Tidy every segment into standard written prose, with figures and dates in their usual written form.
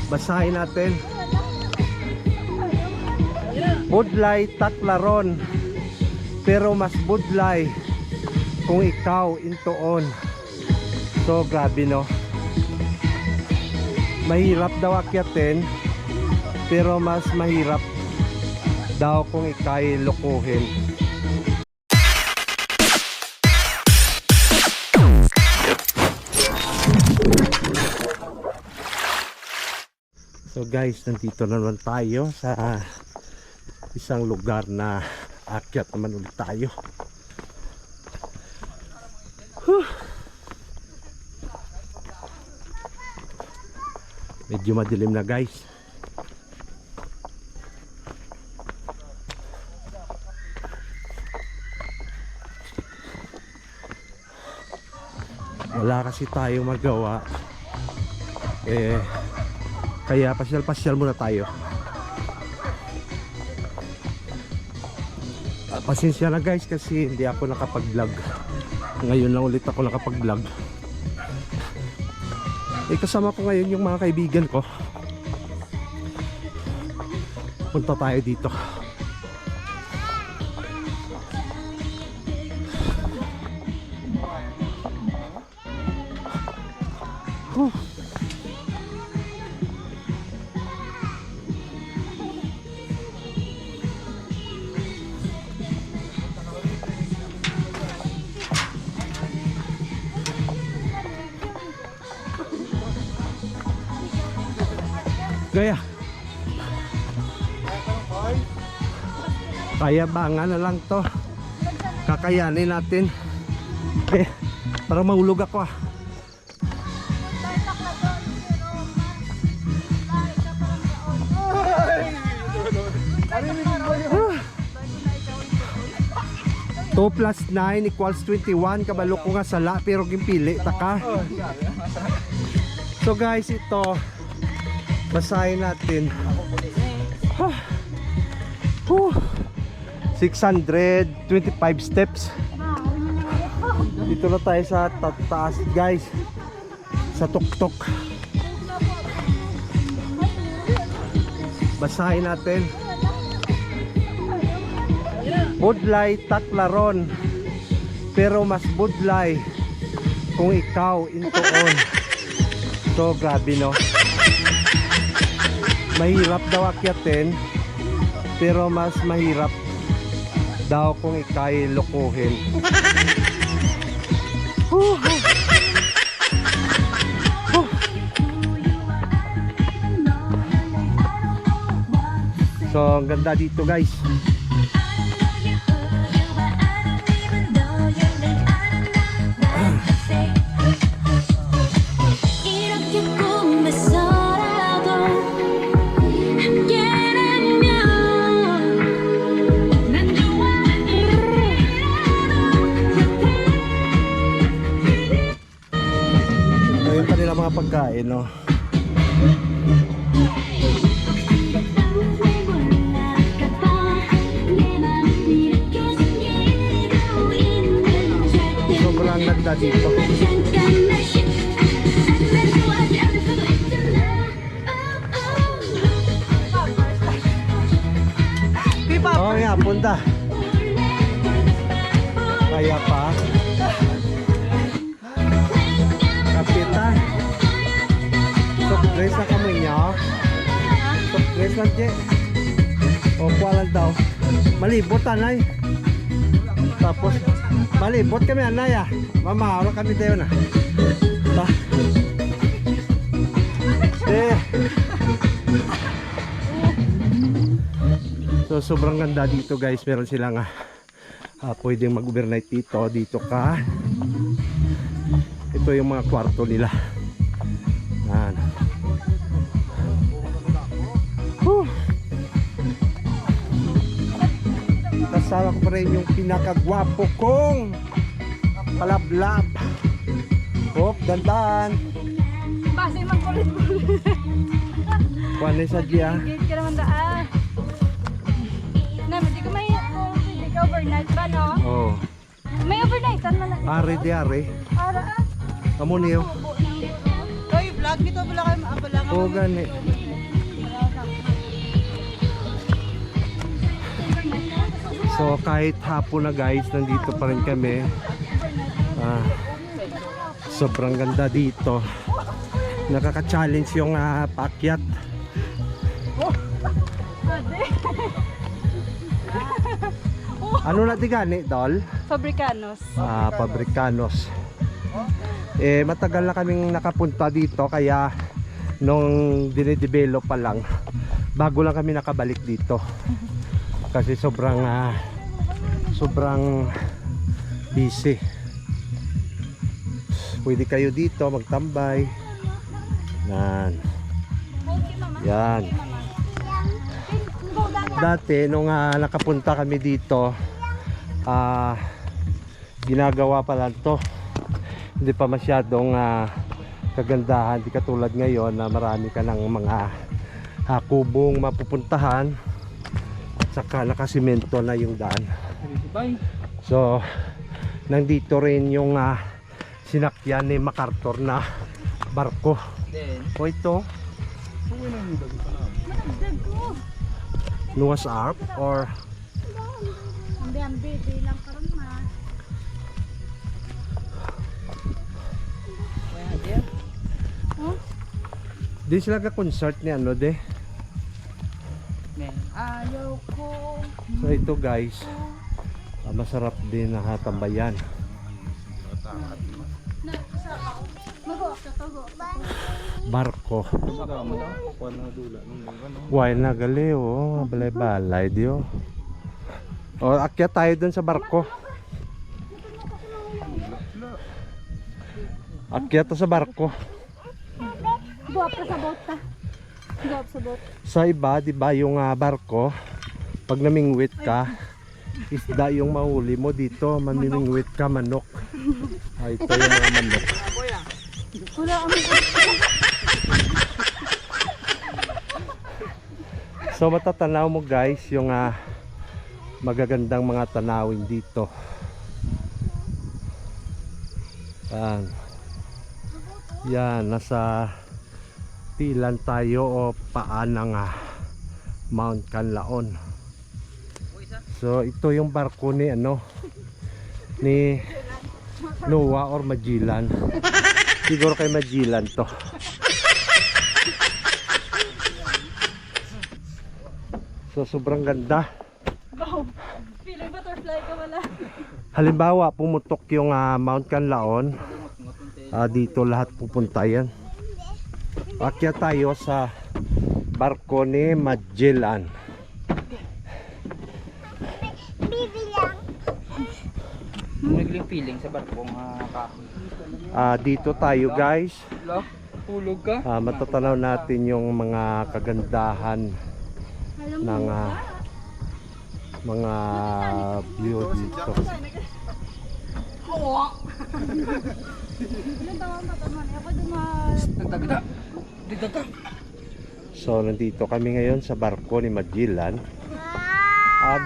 Basahin natin. Budlay Taclaron, pero mas budlay kung ikaw intuon. So grabe no. Mahirap daw akyatin, pero mas mahirap daw kung ika'y lukuhin. So guys, nandito na naman tayo sa isang lugar na akyat naman ulit tayo. Medyo madilim na guys. Wala kasi tayong magawa, kaya pasyal-pasyal muna tayo. Pasensya na guys kasi hindi ako nakapag-vlog. Ngayon lang ulit ako nakapag-vlog. Kasama ko ngayon yung mga kaibigan ko. Punta tayo dito. Gaya. Kaya banga na lang to. Kakayanin natin. Para mahulog ako ah. Two plus 9 equals 21. Kabalo ko nga sala pero gimpili taka. So guys, ito basahin natin. 625 steps. Dito na tayo sa taas guys, sa tuktok. Basahin natin. Budlay Taclaron, pero mas budlay kung ikaw intuon. So grabe no. Mahirap daw akyatin, pero mas mahirap daw kung ika'y lukuhin. So ang ganda dito guys. Mga pagkain no. Sobrang ganda dito. Oh nga, punta. Kaya pa. Kapita. Soft dress na kami niya. Soft dress lang siya. O kuwalan daw. Malibot anay. Tapos malibot kami anay ah. Mamahalo kami tayo na. Ba. So sobrang ganda dito guys. Meron silang pwedeng mag-overnight dito. Dito ka. Ito yung mga kwarto nila. Yan. Kasama ko pa rin yung pinakagwapo kong palablab. Dandan. Base magkulit-kulit. Kuwan sa diya. Gigit ka naman daan. Hindi ko may overnight ba no? Oh. May overnight man na. Are di are. Ara. Amo niyo. Toy vlog dito pala kayo maabala nga. Oh gani. So kahit hapon na guys, nandito pa rin kami. Sobrang ganda dito. Nakaka-challenge yung paakyat. Ano na tigani, Dol? Fabricanos. Fabricanos. Matagal na kaming nakapunta dito, kaya nung dinedevelop pa lang, bago lang kami nakabalik dito. Kasi sobrang busy. Pwede kayo dito magtambay. Yan. Dati nung nakapunta kami dito, ginagawa pa lang to. Hindi pa masyadong kagandahan, di katulad ngayon na marami ka ng mga kubong mapupuntahan, saka nakasimento na yung daan. So nandito rin yung sinakyan ni MacArthur na barko. O ito Noah's Ark or Ambi lang karon ma. di sila ka concert ni ano de. Ayaw ko. So ito guys, masarap din nakatambayan. Barko. Why na gali oh, balay-balay dio. O akyat tayo dun sa barko. Akyat sa barko. Guwap ka sa boat ta. Guwap sa boat. Sa iba, di ba yung barko, pag namingwit ka, isda yung mahuli mo. Dito, mamimingwit ka, manok. Ito yung mga manok. Wala kami. So matatanaw mo guys yung magagandang mga tanawin dito. Yan, nasa pilan tayo o paan ng Mount Canlaon. So ito yung barko ni ni Noah or Magellan. Siguro kay Magellan to. So sobrang ganda. Wow. Feeling butterfly ka wala. Halimbawa pumutok yung Mount Canlaon, dito lahat pupunta yan. Akyat tayo sa barko ni Magellan. Nagling feeling sa barkong kahoy. Dito tayo guys. Hulog ka? Matatanaw natin yung mga kagandahan ng mga view dito. So nandito kami ngayon sa barko ni Magellan.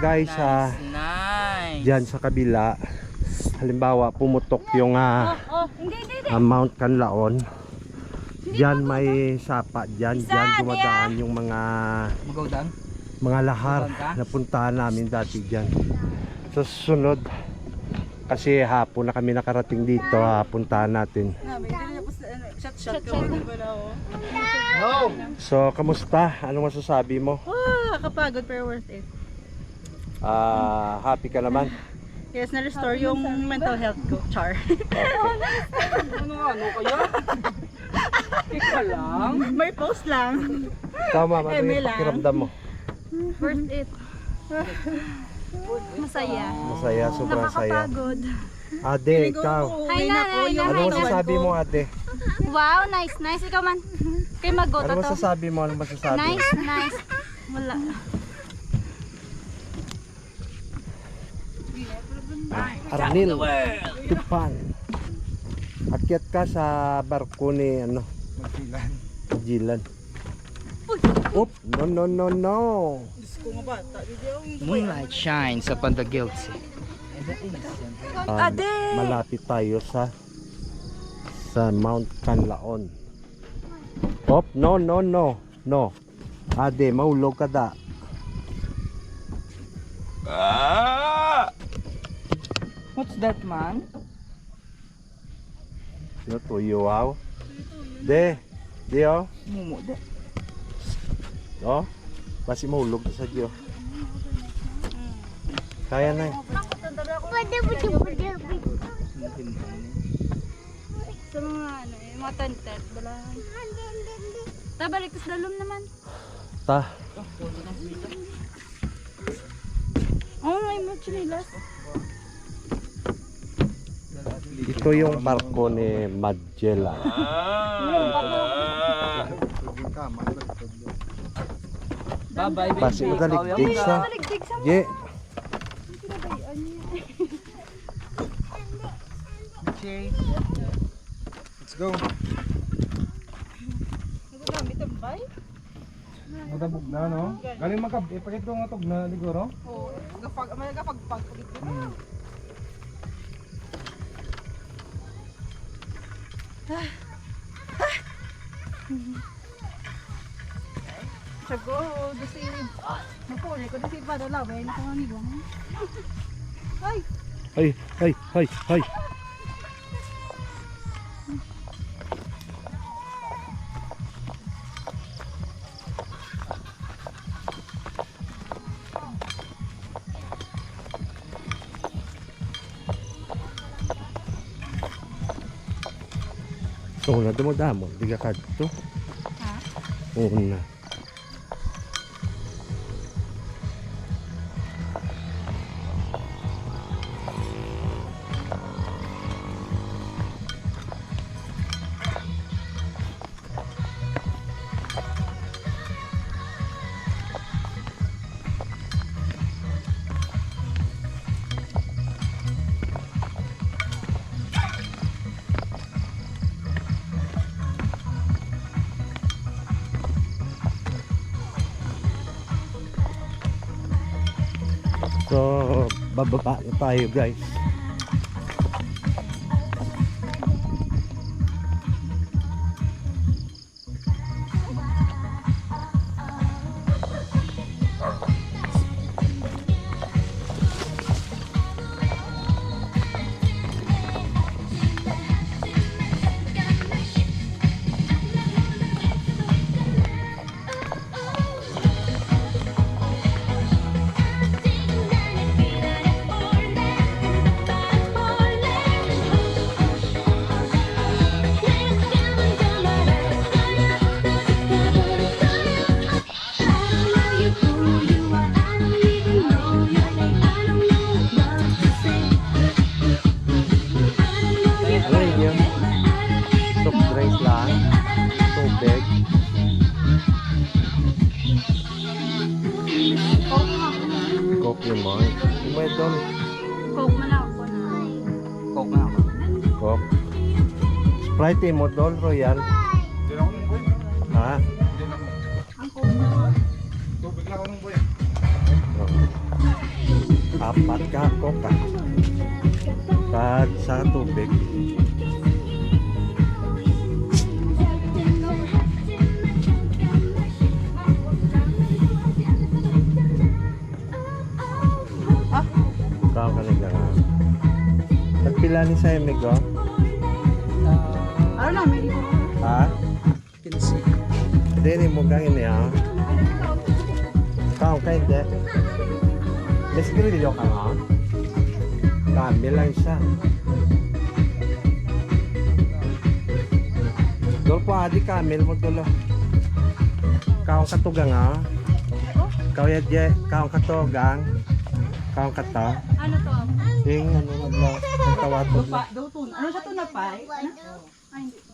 Guys, Nice. diyan sa kabila, halimbawa pumutok yung Mount Canlaon, diyan may sapa, diyan dumadaan yung Magawdan? mga lahar na puntahan namin dati diyan. So susunod, kasi hapon na kami nakarating dito, puntahan natin. So kamusta? Anong masasabi mo? Kapagod pero worth it. Happy ka naman? Yes, na-restore yung mental health ko. Char. Ano kaya? Ika lang? May post lang. Tama, ano yung lang. pakiramdam mo? Worth it. Masaya. Masaya, sobrang saya. Nakakapagod. Ate, ikaw. Hi na, Ano masasabi mo, ate? Wow, nice. Ikaw man. Kay Magoto Ano to. masasabi mo? Ano masasabi? Nice. Wala. Arnil, Tupan. Akyat ka sa barko ni Magellan. Oop, no. Moonlight shines upon the guilty. Malapit tayo sa Mount Canlaon. Oop, no. Ade, mahulog ka da. What's that, man? No tuyo, wow. De. Di oh. Mumu de. Oh. Basi mahulog sa Diyo. Kaya na. Sa mga ano eh, mga tented, balahan. Tabalik sa dalom naman. Ta. Oh, may mga chinilas. Ito yung barko ni Magellan. Bye-bye, baby. Basi madaligdig sa. Maligdig sa Je. kinabayan niya. Okay. Let's go. Nagagamit ang bay? Madabog na, no? Galing ipakita ko nga tog na liguro. Oo. Nagapagpag. Sago, dasi. Napuli ko dasi para laway na kung amigo. Ay, Ay, ay, ay, ay. So, na dumodamo, di ka kadto. ha? Oo na. So, bababa na tayo guys. Ayun yun. Soft drinks lang. Tubig. Coke yun mo. Yung may doon. Coke man ako na. Coke na ako. Coke. Sprite mo doon, Royal. Hindi na ako nung boy. Ha? Hindi na ako. Ang coke na. Tubig lang ako nung boy. Apat ka coke ah. Pag sa tubig. Ikaw ka nagdara. Nagpila ni sa amigo? Ano na, may iba. Ha? Hindi ni mo gangin niya. Ikaw ka hindi. Desgrilyo ka nga. Dami lang siya. Dol po adi kamil mo tulo. Kaong katugang ha. Kau ya je, kaong katugang. Kaong kata. Ano to? Yung ano nagla. Tawatod. Ano siya to na pay? Ay, hindi.